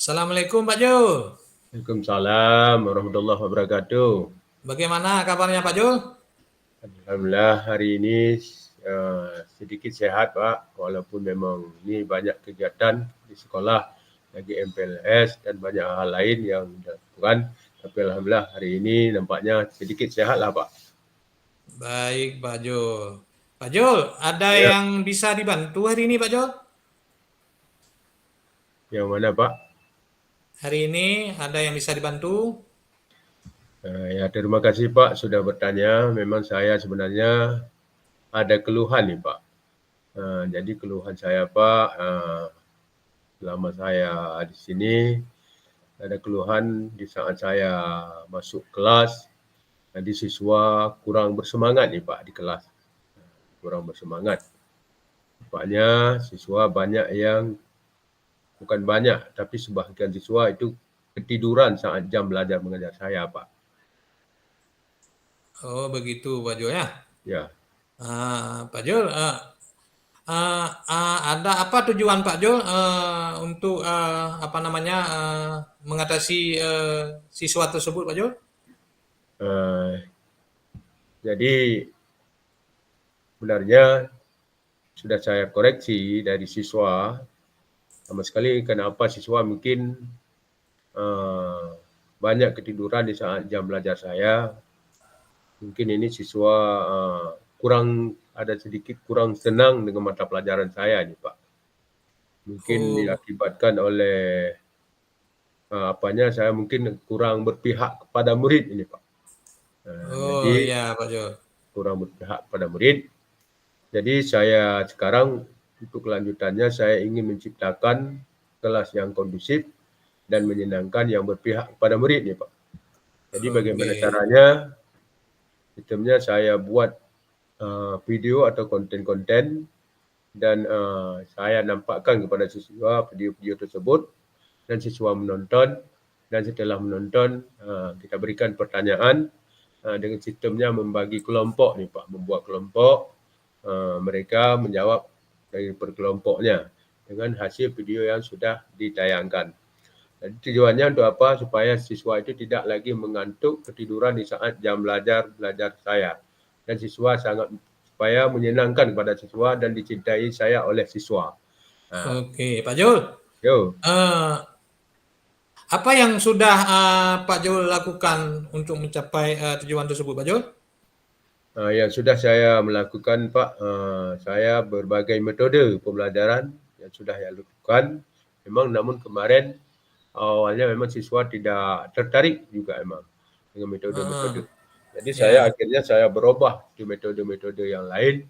Assalamualaikum Pak Jul. Waalaikumsalam warahmatullahi wabarakatuh. Bagaimana kabarnya Pak Jul? Alhamdulillah hari ini sedikit sehat Pak, walaupun memang ini banyak kegiatan di sekolah, lagi MPLS dan banyak hal lain yang dilakukan. Tapi Alhamdulillah hari ini nampaknya sedikit sehat lah Pak. Baik Pak Jul. Pak Jul, ada Ya, yang bisa dibantu hari ini Pak Jul? yang mana Pak? Hari ini ada yang bisa dibantu? Ya terima kasih Pak sudah bertanya. Memang saya sebenarnya ada keluhan nih Pak. Jadi keluhan saya Pak, selama saya di sini ada keluhan di saat saya masuk kelas, jadi siswa kurang bersemangat nih Pak di kelas, kurang bersemangat. Nampaknya siswa banyak yang, bukan banyak, tapi sebahagian siswa itu ketiduran saat jam belajar mengajar saya Pak. Oh begitu Pak Jul ya. Ya, Pak Jul, ada apa tujuan Pak Jul untuk apa namanya mengatasi siswa tersebut Pak Jul? eh, jadi sebenarnya sudah saya koreksi dari siswa, sama sekali kenapa siswa mungkin banyak ketiduran di saat jam belajar saya. Mungkin ini siswa kurang, ada sedikit kurang senang dengan mata pelajaran saya nih Pak. Mungkin Oh, diakibatkan oleh apanya, saya mungkin kurang berpihak kepada murid ini Pak. oh Jadi ya Pak Jul. kurang berpihak kepada murid. Jadi saya sekarang untuk kelanjutannya saya ingin menciptakan kelas yang kondusif dan menyenangkan yang berpihak kepada murid nih Pak. Jadi bagaimana Oke. caranya? Sistemnya saya buat video atau konten-konten dan saya nampakkan kepada siswa video-video tersebut dan siswa menonton, dan setelah menonton kita berikan pertanyaan dengan sistemnya membagi kelompok nih Pak, membuat kelompok, mereka menjawab dari per kelompoknya dengan hasil video yang sudah ditayangkan. Jadi tujuannya untuk apa? Supaya siswa itu tidak lagi mengantuk, ketiduran di saat jam belajar saya. Dan siswa sangat, supaya menyenangkan kepada siswa dan dicintai saya oleh siswa. Nah, Oke, Pak Jul. yo, eh, apa yang sudah Pak Jul lakukan untuk mencapai tujuan tersebut, Pak Jul? yang sudah saya lakukan Pak, saya berbagai metode pembelajaran yang sudah saya lakukan. Memang namun kemarin awalnya memang siswa tidak tertarik juga memang dengan metode-metode. Ah, Jadi saya ya. akhirnya saya berubah di metode-metode yang lain,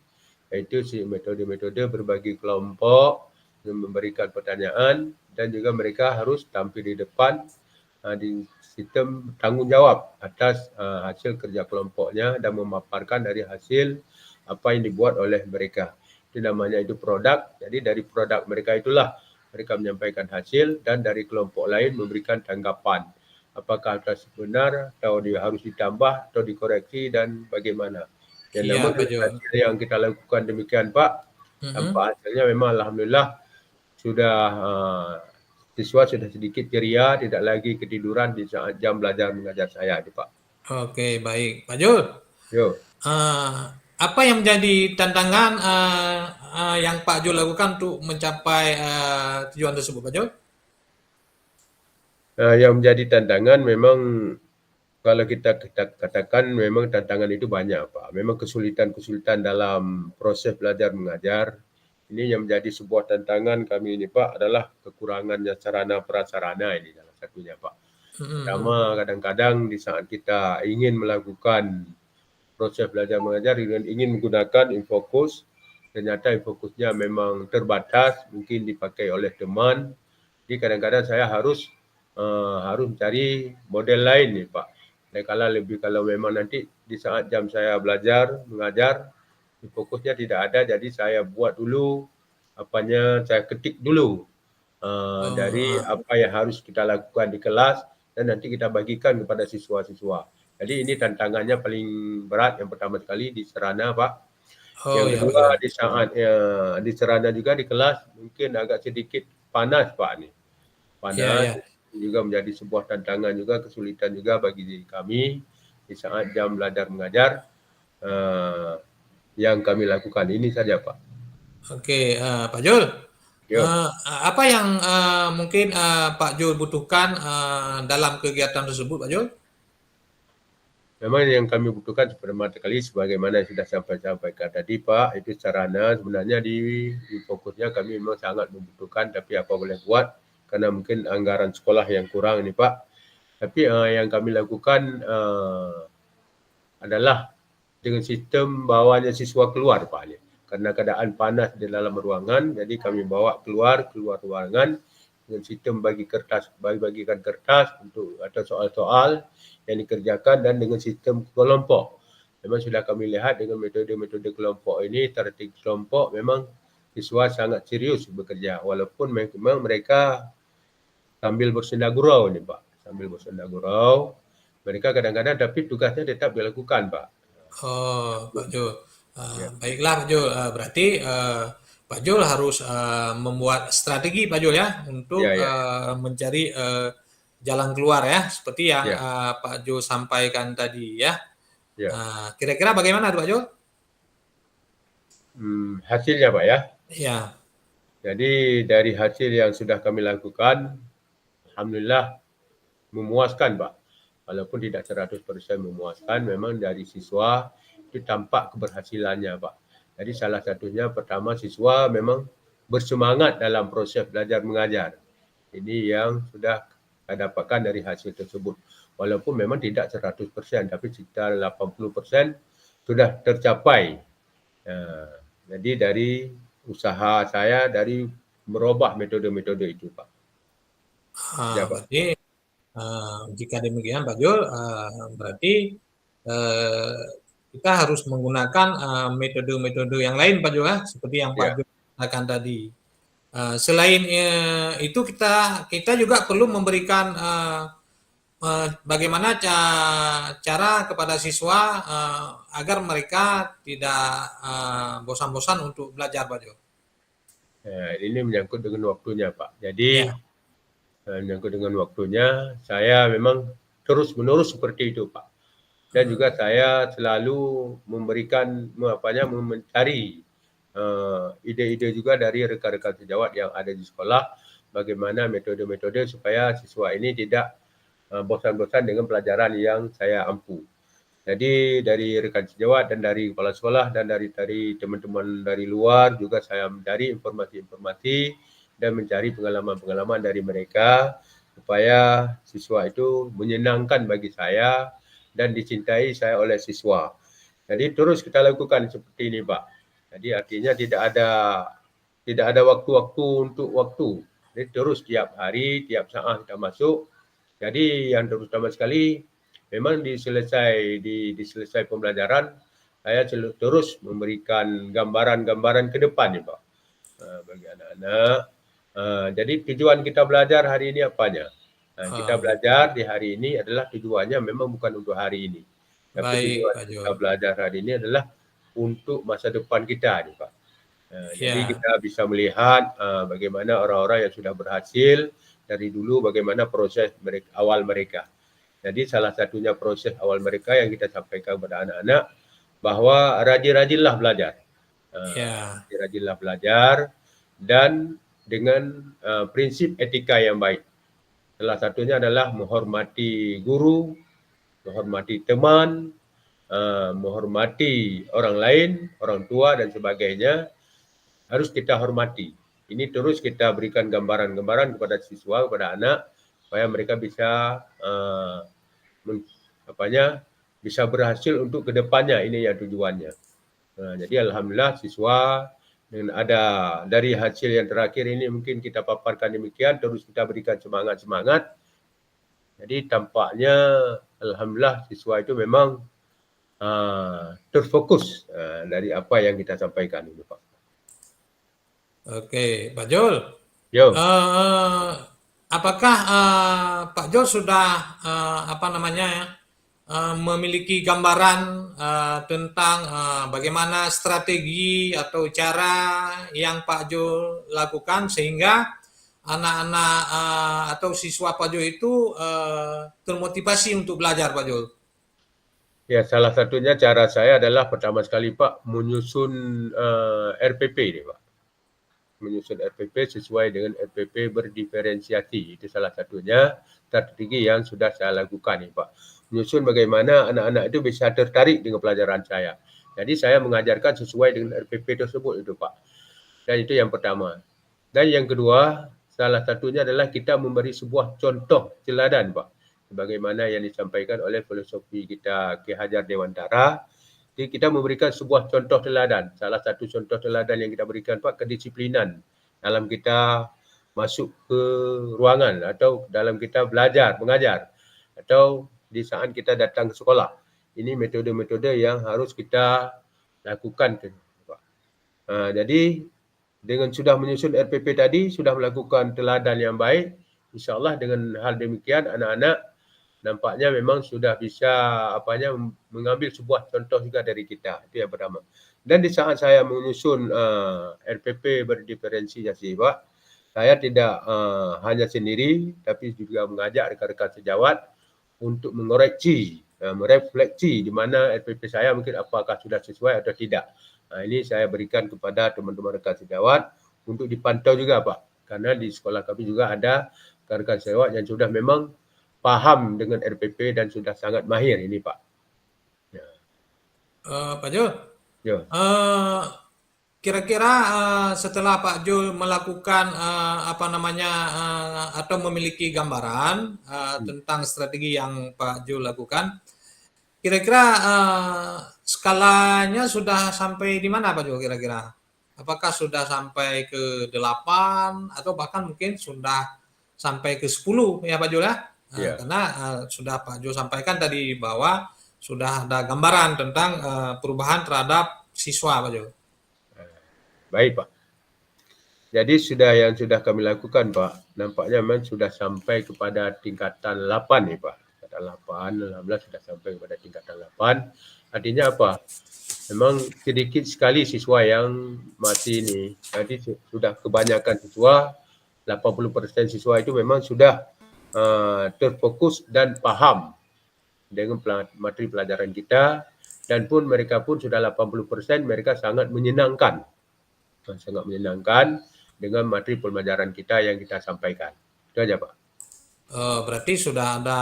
yaitu si metode-metode berbagi kelompok, memberikan pertanyaan, dan juga mereka harus tampil di depan di sistem tanggung jawab atas hasil kerja kelompoknya dan memaparkan dari hasil apa yang dibuat oleh mereka. Itu namanya itu produk. Jadi dari produk mereka itulah mereka menyampaikan hasil, dan dari kelompok lain memberikan tanggapan. Apakah atas benar atau dia harus ditambah atau dikoreksi dan bagaimana. Ya, Iya, namun Pak dengan Jul. hasil yang kita lakukan demikian Pak, Mm-mm. tanpa hasilnya memang Alhamdulillah sudah siswa sudah sedikit ceria, tidak lagi ketiduran di saat jam belajar mengajar saya, Pak. Oke, baik. Pak Jul, Yo, eh, apa yang menjadi tantangan yang Pak Jul lakukan untuk mencapai tujuan tersebut, Pak Jul? yang menjadi tantangan memang kalau kita katakan memang tantangan itu banyak, Pak. Memang kesulitan-kesulitan dalam proses belajar mengajar. Ini yang menjadi sebuah tantangan kami ini, Pak, adalah kekurangannya sarana prasarana, ini salah satunya, Pak. Pertama, Mm-mm. kadang-kadang di saat kita ingin melakukan proses belajar mengajar dengan ingin menggunakan infokus, ternyata infokusnya memang terbatas, mungkin dipakai oleh teman. Jadi kadang-kadang saya harus mencari model lain nih Pak. Kalau memang nanti di saat jam saya belajar mengajar, fokusnya tidak ada, jadi saya buat dulu apanya, saya ketik dulu dari Oh, apa yang harus kita lakukan di kelas, dan nanti kita bagikan kepada siswa-siswa. Jadi ini tantangannya paling berat yang pertama sekali di sarana Pak. oh Yang ya, Pak kedua Jul. di saat di sarana juga di kelas mungkin agak sedikit panas Pak nih. Ya, panas, ya. juga menjadi sebuah tantangan juga, kesulitan juga bagi diri kami di saat jam belajar mengajar. Yang kami lakukan ini saja, Pak. Oke, Pak Jul. Yo. Apa yang mungkin Pak Jul butuhkan dalam kegiatan tersebut, Pak Jul? Memang yang kami butuhkan pertama kali sebagaimana yang sudah sampaikan tadi, Pak, itu sarana sebenarnya di fokusnya kami memang sangat membutuhkan, tapi apa boleh buat karena mungkin anggaran sekolah yang kurang ini, Pak. Tapi yang kami lakukan adalah dengan sistem bawanya siswa keluar, Pak. Karena keadaan panas di dalam ruangan, jadi kami bawa keluar ruangan dengan sistem bagikan kertas untuk atau soal-soal yang dikerjakan dan dengan sistem kelompok. Memang sudah kami lihat dengan metode-metode kelompok ini, tertib kelompok memang siswa sangat serius bekerja walaupun memang mereka sambil bersenda gurau nih, Pak. Sambil bersenda gurau, mereka kadang-kadang tapi tugasnya tetap dilakukan, Pak. Oh, Pak Jul. Ya, Baiklah, Pak Jul. Berarti Pak Jul harus membuat strategi, Pak Jul ya, untuk ya, ya, mencari jalan keluar ya, seperti yang ya, Pak Jul sampaikan tadi ya. ya. Kira-kira bagaimana tuh, Pak Jul? Hasilnya, Pak ya. Ya, Jadi dari hasil yang sudah kami lakukan, alhamdulillah memuaskan, Pak. Walaupun tidak 100% memuaskan, memang dari siswa itu tampak keberhasilannya, Pak. Jadi salah satunya pertama siswa memang bersemangat dalam proses belajar mengajar. Ini yang sudah saya dapatkan dari hasil tersebut. Walaupun memang tidak 100%, tapi sekitar 80% sudah tercapai. Jadi dari usaha saya dari merubah metode-metode itu, Pak. Ya, Pak. berarti jika demikian, Pak Jul, berarti eh, kita harus menggunakan metode-metode yang lain, Pak Jul, ya, seperti yang Pak Ya. Jul katakan tadi. Selain itu kita juga perlu memberikan bagaimana cara kepada siswa agar mereka tidak bosan-bosan untuk belajar, Pak Jo. Ini menyangkut dengan waktunya, Pak. Jadi Ya, menyangkut dengan waktunya, saya memang terus-menerus seperti itu, Pak. Dan juga saya selalu mencari ide-ide juga dari rekan-rekan sejawat yang ada di sekolah, bagaimana metode-metode supaya siswa ini tidak bosan-bosan dengan pelajaran yang saya ampu. Jadi dari rekan sejawat dan dari kepala sekolah dan dari teman-teman dari luar juga saya mencari informasi-informasi dan mencari pengalaman-pengalaman dari mereka supaya siswa itu menyenangkan bagi saya dan dicintai saya oleh siswa. Jadi terus kita lakukan seperti ini, Pak. Jadi artinya tidak ada waktu-waktu untuk waktu. Jadi terus tiap hari, tiap saat kita masuk. Jadi yang terutama sekali memang diselesai pembelajaran, saya terus memberikan gambaran-gambaran ke depan nih, Pak, bagi anak-anak. Jadi tujuan kita belajar hari ini apanya? Kita belajar di hari ini adalah tujuannya memang bukan untuk hari ini. Tapi baik tujuan Pak Jo. kita belajar hari ini adalah untuk masa depan kita nih, Pak. Jadi Ya, kita bisa melihat bagaimana orang-orang yang sudah berhasil dari dulu, bagaimana proses awal mereka. Jadi salah satunya proses awal mereka yang kita sampaikan kepada anak-anak bahwa rajin-rajinlah belajar. ya, Rajinlah belajar dan dengan prinsip etika yang baik. Salah satunya adalah menghormati guru, menghormati teman, menghormati orang lain, orang tua dan sebagainya. Harus kita hormati. Ini terus kita berikan gambaran-gambaran kepada siswa, kepada anak supaya mereka bisa bisa berhasil untuk kedepannya, ini ya tujuannya. Jadi alhamdulillah siswa dengan ada dari hasil yang terakhir ini mungkin kita paparkan demikian, terus kita berikan semangat. Jadi tampaknya alhamdulillah siswa itu memang terfokus dari apa yang kita sampaikan ini, Pak. oke, Pak Jul. Yo. Apakah Pak Jul sudah memiliki gambaran tentang bagaimana strategi atau cara yang Pak Jul lakukan sehingga anak-anak atau siswa Pak Jul itu termotivasi untuk belajar Pak Jul? Ya, salah satunya cara saya adalah pertama sekali Pak menyusun RPP ini Pak. Menyusun RPP sesuai dengan RPP berdiferensiasi. Itu salah satunya strategi yang sudah saya lakukan nih Pak. Menyusun bagaimana anak-anak itu bisa tertarik dengan pelajaran saya. Jadi saya mengajarkan sesuai dengan RPP tersebut itu Pak. Dan itu yang pertama. Dan yang kedua, salah satunya adalah kita memberi sebuah contoh teladan Pak. Sebagaimana yang disampaikan oleh filosofi kita Ki Hajar Dewantara, jadi kita memberikan sebuah contoh teladan. Salah satu contoh teladan yang kita berikan Pak, kedisiplinan dalam kita masuk ke ruangan atau dalam kita belajar, mengajar atau di saat kita datang ke sekolah. Ini metode-metode yang harus kita lakukan Pak. Jadi dengan sudah menyusun RPP tadi, sudah melakukan teladan yang baik, insya-Allah dengan hal demikian anak-anak nampaknya memang sudah bisa mengambil sebuah contoh juga dari kita. Itu yang pertama. Dan di saat saya menyusun RPP berdiferensiasi Pak, saya tidak hanya sendiri tapi juga mengajak rekan-rekan sejawat untuk mengoreksi, merefleksi di mana RPP saya mungkin apakah sudah sesuai atau tidak. Ini saya berikan kepada teman-teman rekan sejawat untuk dipantau juga Pak. Karena di sekolah kami juga ada rekan-rekan sejawat yang sudah memang paham dengan RPP dan sudah sangat mahir ini Pak. Ya. Pak Jul, Ya. kira-kira setelah Pak Jul melakukan atau memiliki gambaran tentang strategi yang Pak Jul lakukan, kira-kira skalanya sudah sampai di mana Pak Jul kira-kira? Apakah sudah sampai ke 8 atau bahkan mungkin sudah sampai ke 10 ya Pak Jul ya? Ya. Karena sudah Pak Jul sampaikan tadi bahwa sudah ada gambaran tentang perubahan terhadap siswa Pak Jul. Baik Pak. Jadi yang sudah kami lakukan Pak, nampaknya memang sudah sampai kepada tingkatan 8 nih Pak. Tingkatan 8, alhamdulillah sudah sampai kepada tingkatan 8. Artinya apa? Memang sedikit sekali siswa yang masih ini. Jadi sudah kebanyakan siswa, 80% siswa itu memang sudah terfokus dan paham dengan materi pelajaran kita, dan pun mereka pun sudah 80% mereka sangat menyenangkan dengan materi pelajaran kita yang kita sampaikan. Itu aja Pak. Berarti sudah ada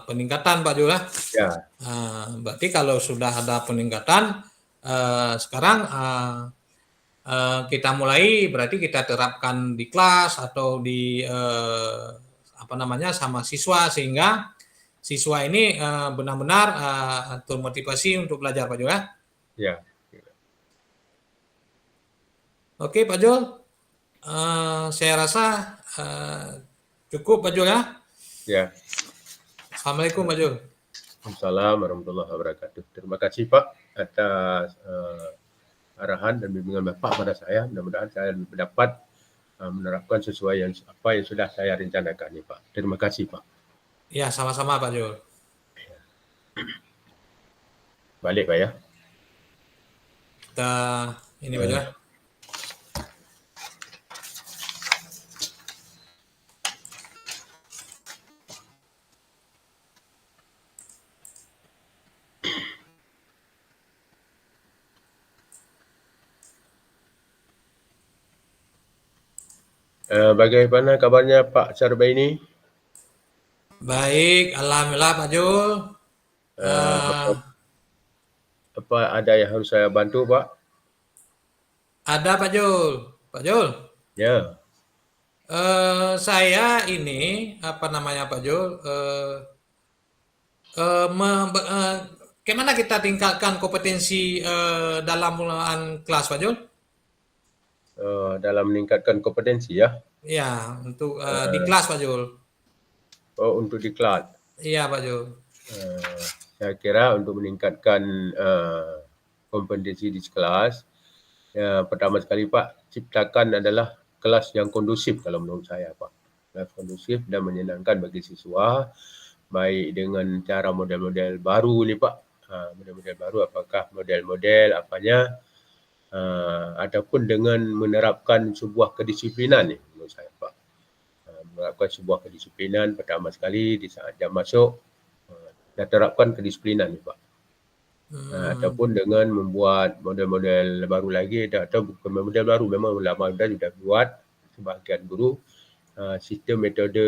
peningkatan Pak Jul ya? Ya. Berarti kalau sudah ada peningkatan, sekarang kita mulai berarti kita terapkan di kelas atau di sama siswa sehingga siswa ini benar-benar termotivasi untuk belajar Pak Jul ya? Ya. Oke Pak Jul, saya rasa cukup Pak Jul ya? Ya. Assalamualaikum Pak Jul. Assalamualaikum warahmatullahi wabarakatuh. Terima kasih Pak atas arahan dan bimbingan Bapak pada saya. Mudah-mudahan saya dapat menerapkan sesuai apa yang sudah saya rencanakan nih Pak. Terima kasih Pak. Ya, sama-sama Pak Jul. Balik Pak ya. Kita ini Pak Jul. Bagaimana kabarnya Pak Sarbaini? Baik, alhamdulillah Pak Jul. Apa ada yang harus saya bantu Pak? Ada Pak Jul. Pak Jul. Ya. Saya ini Pak Jul? Bagaimana kita tingkatkan kompetensi dalam penggunaan kelas Pak Jul? Dalam meningkatkan kompetensi ya? Ya, untuk di kelas Pak Jul. Oh, untuk di kelas. Iya Pak Jul. Saya kira untuk meningkatkan kompetensi di kelas, pertama sekali Pak, ciptakan adalah kelas yang kondusif kalau menurut saya Pak. Kelas kondusif dan menyenangkan bagi siswa, baik dengan cara model-model baru nih Pak. Model-model baru apakah model-model apanya, ataupun dengan menerapkan sebuah kedisiplinan nih menurut saya Pak. menerapkan sebuah kedisiplinan pertama sekali di saat jam masuk, dah terapkan kedisiplinan ni Pak. Ataupun dengan membuat model-model baru lagi atau bukan model baru, memang lama dah sudah buat sebahagian guru sistem metode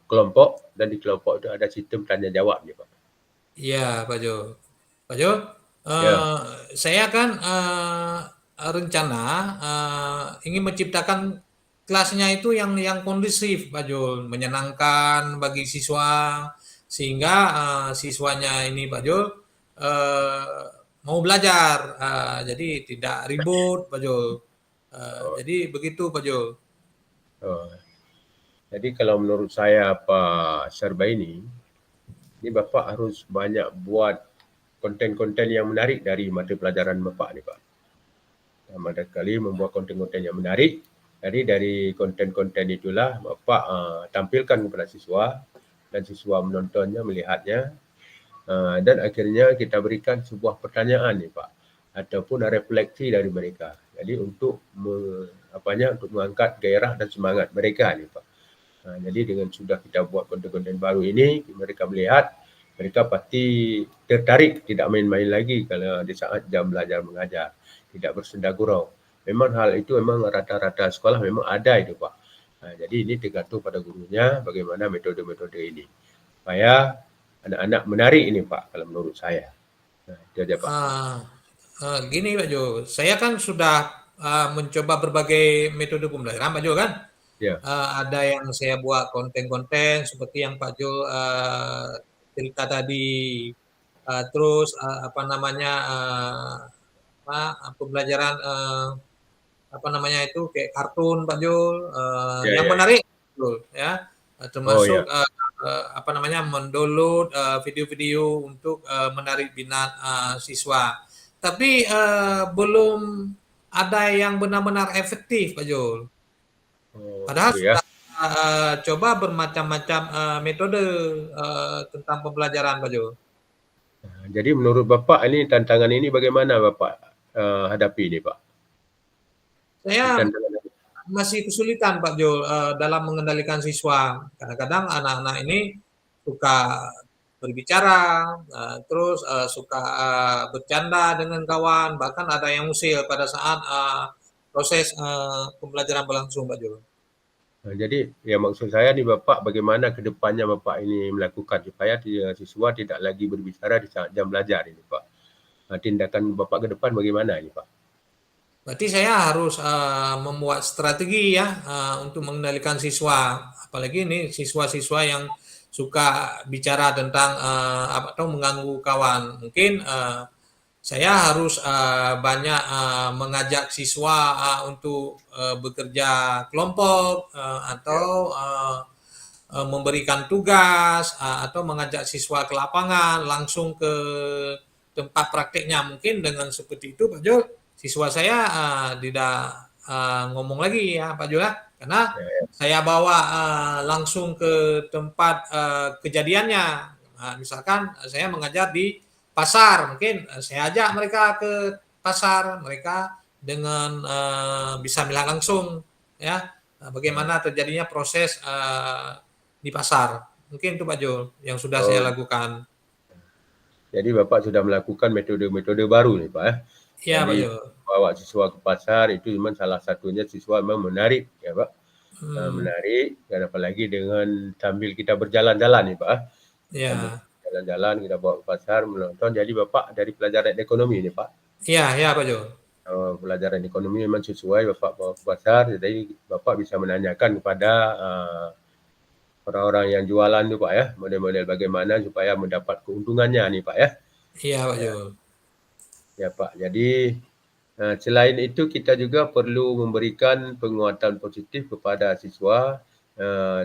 kelompok, dan di kelompok itu ada sistem tanya jawab ni Pak. Iya, Pak Jo. Pak Jo, Ya. saya kan rencana ingin menciptakan kelasnya itu yang kondusif, Pak Jul, menyenangkan bagi siswa, sehingga siswanya ini, Pak Jul, mau belajar, jadi tidak ribut, Pak Jul. Jadi begitu, Pak Jul. Jadi kalau menurut saya Pak Sarba ini Bapak harus banyak buat konten-konten yang menarik dari mata pelajaran Bapak ni Pak. Ada kali membuat konten-konten yang menarik. Jadi dari konten-konten itulah Bapak tampilkan kepada siswa, dan siswa menontonnya, melihatnya, dan akhirnya kita berikan sebuah pertanyaan ni Pak, ataupun refleksi dari mereka. Jadi untuk untuk mengangkat gairah dan semangat mereka ni Pak. Jadi dengan sudah kita buat konten-konten baru ini, mereka melihat, mereka pasti tertarik, tidak main-main lagi kalau di saat jam belajar mengajar, tidak bersenda gurau. Memang hal itu memang rata-rata sekolah memang ada itu Pak. Jadi ini tergantung pada gurunya bagaimana metode-metode ini, supaya anak-anak menarik ini Pak, kalau menurut saya. Itu aja Pak. Gini Pak Jo, saya kan sudah mencoba berbagai metode pembelajaran Pak Jo kan. Ya. Ada yang saya buat konten-konten seperti yang Pak Jo cerita tadi, terus pembelajaran kayak kartun Pak Jul, yang menarik betul ya, termasuk mendownload video-video untuk menarik minat siswa. Tapi belum ada yang benar-benar efektif Pak Jul. Padahal sudah coba bermacam-macam metode tentang pembelajaran Pak Jul. Jadi menurut Bapak ini tantangan ini bagaimana Bapak hadapi ini Pak? Saya masih kesulitan Pak Jul dalam mengendalikan siswa. Kadang-kadang anak-anak ini suka berbicara, terus suka bercanda dengan kawan, bahkan ada yang usil pada saat proses pembelajaran berlangsung Pak Jul. Jadi yang maksud saya nih Bapak, bagaimana ke depannya Bapak ini melakukan supaya siswa tidak lagi berbicara di saat jam belajar ini Pak. Tindakan Bapak ke depan bagaimana ini Pak? Berarti saya harus membuat strategi ya untuk mengendalikan siswa. Apalagi ini siswa-siswa yang suka bicara tentang atau mengganggu kawan. Mungkin saya harus banyak mengajak siswa untuk bekerja kelompok atau memberikan tugas atau mengajak siswa ke lapangan langsung ke tempat prakteknya. Mungkin dengan seperti itu Pak Jul, siswa saya tidak ngomong lagi ya Pak Jul ya, karena saya bawa langsung ke tempat kejadiannya. Misalkan saya mengajar di pasar, mungkin saya ajak mereka ke pasar, mereka dengan bisa melihat langsung ya bagaimana terjadinya proses di pasar. Mungkin itu Pak Jul yang sudah saya lakukan. Jadi Bapak sudah melakukan metode-metode baru nih Pak ya? Iya Pak Jul. Bawa siswa ke pasar itu memang salah satunya siswa memang menarik ya Pak. Menarik, dan apalagi dengan sambil kita berjalan-jalan nih Pak. Iya. Jalan-jalan kita bawa ke pasar menonton. Jadi Bapak dari pelajaran ekonomi nih Pak. Iya Pak Jo. Pelajaran ekonomi memang sesuai Bapak bawa ke pasar, jadi Bapak bisa menanyakan kepada orang-orang yang jualan tu Pak ya, model-model bagaimana supaya mendapat keuntungannya nih Pak ya. Iya Pak Jo. Ya Pak, jadi selain itu kita juga perlu memberikan penguatan positif kepada siswa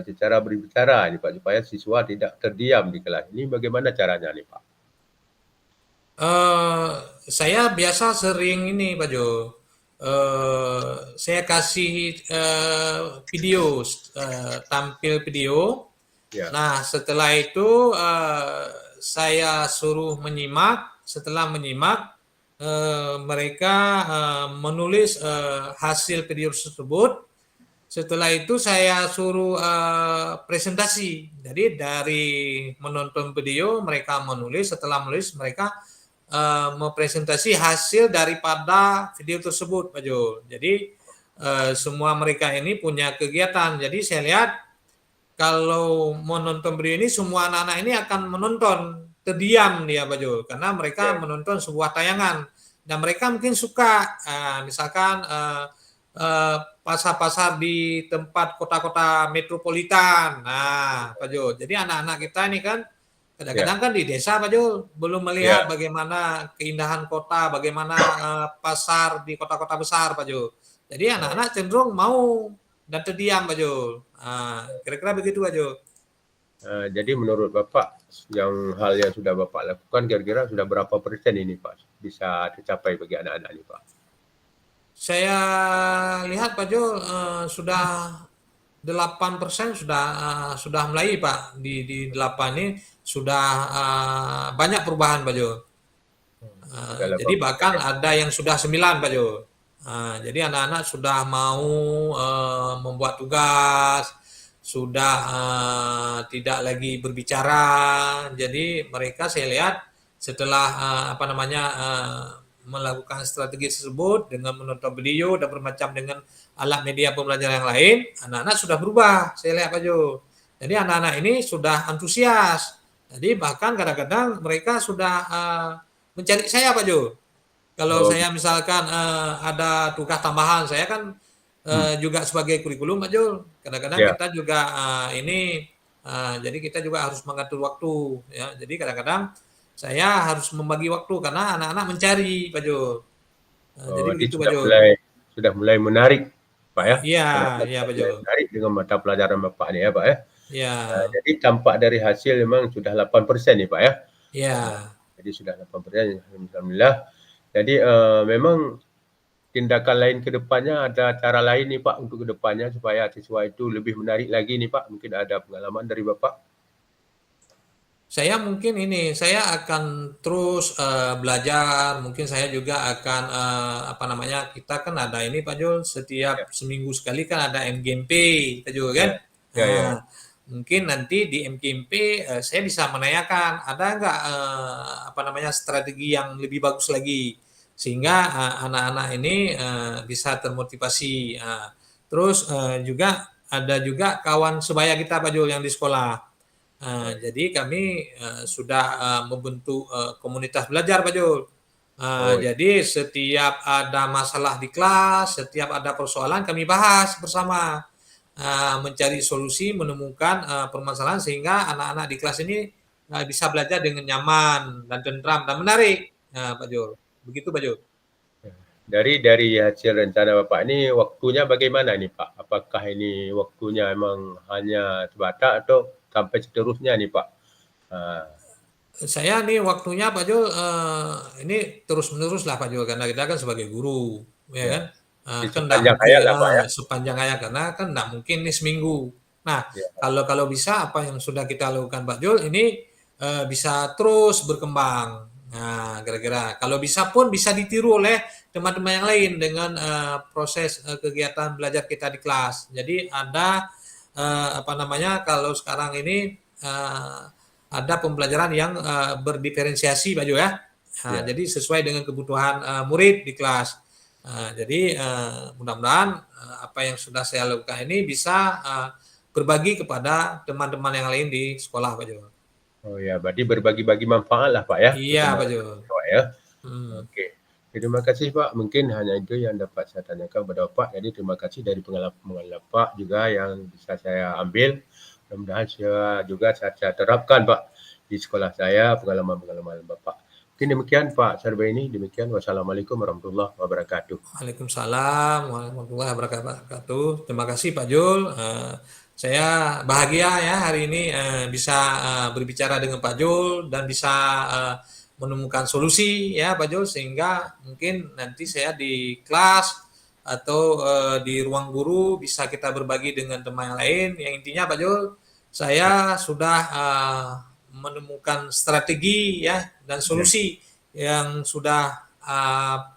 secara berbicara nih Pak, supaya siswa tidak terdiam di kelas. Ini bagaimana caranya nih Pak? Saya biasa sering ini Pak Jo. Saya kasih video, tampil video. Ya. Nah setelah itu saya suruh menyimak. Setelah menyimak, mereka menulis hasil video tersebut. Setelah itu saya suruh presentasi. Jadi dari menonton video mereka menulis, setelah menulis mereka mempresentasi hasil daripada video tersebut, Pak Jo. Jadi semua mereka ini punya kegiatan. Jadi saya lihat kalau menonton video ini semua anak-anak ini akan menonton terdiam dia, Pak Jo, karena mereka Ya, menonton sebuah tayangan dan mereka mungkin suka misalkan pasar-pasar di tempat kota-kota metropolitan. Nah, Pak Jo, jadi anak-anak kita ini kan kadang-kadang ya, kan di desa, Pak Jo, belum melihat ya. bagaimana keindahan kota, bagaimana pasar di kota-kota besar, Pak Jo. Jadi Oh, anak-anak cenderung mau dan terdiam, Pak Jo. Kira-kira begitu, Pak Jo. jadi menurut Bapak yang hal yang sudah Bapak lakukan kira-kira sudah berapa persen ini Pak bisa tercapai bagi anak-anak ini Pak? Saya lihat, Pak Jo, sudah 8% sudah mulai, Pak. Di 8 ini sudah banyak perubahan, Pak Jo. Sudah Jadi 8% bahkan ya. ada yang sudah 9, Pak Jo. Jadi anak-anak sudah mau membuat tugas, sudah tidak lagi berbicara. Jadi mereka saya lihat setelah melakukan strategi tersebut dengan menonton video dan bermacam dengan alat media pembelajaran yang lain, anak-anak sudah berubah. Saya lihat, Pak Jo. Jadi anak-anak ini sudah antusias. Jadi bahkan kadang-kadang mereka sudah mencari saya, Pak Jo. Kalau Oh, saya misalkan ada tugas tambahan, saya kan hmm, juga sebagai kurikulum, Pak Jul. Kadang-kadang ya. kita juga jadi kita juga harus mengatur waktu, ya. Jadi kadang-kadang saya harus membagi waktu karena anak-anak mencari, Pak Jul. Oh, Jadi jadi begitu, Pak Jul. sudah mulai menarik Pak ya. Iya, Anak-anak iya, sudah Pak mulai Jul. menarik dengan mata pelajaran Bapak ini ya Pak ya. Iya, Jadi tampak dari hasil memang sudah 8% nih Pak ya. Uh, iya. jadi sudah 8%, alhamdulillah. Jadi memang tindakan lain ke depannya ada cara lain nih Pak untuk ke depannya supaya siswa itu lebih menarik lagi nih Pak. Mungkin ada pengalaman dari Bapak. Saya mungkin ini, saya akan terus belajar. Mungkin saya juga akan kita kan ada ini, Pak Jul, Ya, setiap seminggu sekali kan ada MGMP, Pak Jul kan. ya, ya, ya, Nah, ya. mungkin nanti di MGMP saya bisa menanyakan ada nggak strategi yang lebih bagus lagi sehingga anak-anak ini bisa termotivasi. Terus juga ada juga kawan sebaya kita, Pak Jul, yang di sekolah. Oh, Jadi kami sudah membentuk komunitas belajar, Pak Jul. oh, Jadi setiap ada masalah di kelas, setiap ada persoalan kami bahas bersama, mencari solusi, menemukan permasalahan sehingga anak-anak di kelas ini bisa belajar dengan nyaman dan tentram dan menarik, Pak Jul. Begitu, Pak Jul. dari hasil rencana Bapak ini waktunya bagaimana nih Pak? Apakah ini waktunya memang hanya sebatas atau sampai seterusnya nih Pak? Ah, Saya nih waktunya, Pak Jul, ini terus-menerus lah, Pak Jul, karena kita kan sebagai guru, ya ya, kan. di Kan nggak sepanjang hayat mungkin lah Pak ya. sepanjang hayat karena kan nggak mungkin nih seminggu. Nah, Ya, kalau kalau bisa apa yang sudah kita lakukan, Pak Jul, ini bisa terus berkembang. Nah, kira-kira kalau bisa pun bisa ditiru oleh teman-teman yang lain dengan proses kegiatan belajar kita di kelas. Jadi ada kalau sekarang ini eh, ada pembelajaran yang berdiferensiasi, Pak Jo ya. ya. Jadi sesuai dengan kebutuhan murid di kelas. Jadi mudah-mudahan apa yang sudah saya lakukan ini bisa berbagi kepada teman-teman yang lain di sekolah, Pak Jo. Oh ya, berarti berbagi-bagi manfaat lah Pak ya ke Iya, Pak Jo. teman-teman siswa ya. Hmm. Oke. Terima kasih Pak. Mungkin hanya itu yang dapat saya tanyakan kepada Pak. Jadi terima kasih dari pengalaman Pak juga yang bisa saya ambil. Mudah-mudahan saya terapkan Pak di sekolah saya pengalaman-pengalaman Bapak. Mungkin demikian Pak Sarbaini. Demikian. Wassalamualaikum warahmatullahi wabarakatuh. Waalaikumsalam warahmatullahi wabarakatuh. Terima kasih, Pak Jul. Saya bahagia ya hari ini bisa berbicara dengan Pak Jul dan bisa menemukan solusi ya, Pak Jul, sehingga mungkin nanti saya di kelas atau di ruang guru bisa kita berbagi dengan teman yang lain. Yang intinya, Pak Jul, saya sudah menemukan strategi ya dan Ya. solusi yang sudah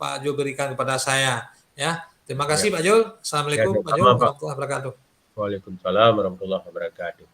Pak Jo berikan kepada saya ya. Terima Ya, kasih Pak Jul. ya Assalamualaikum Pak Jul sama Pak. warahmatullahi wabarakatuh. Waalaikumsalam warahmatullahi wabarakatuh.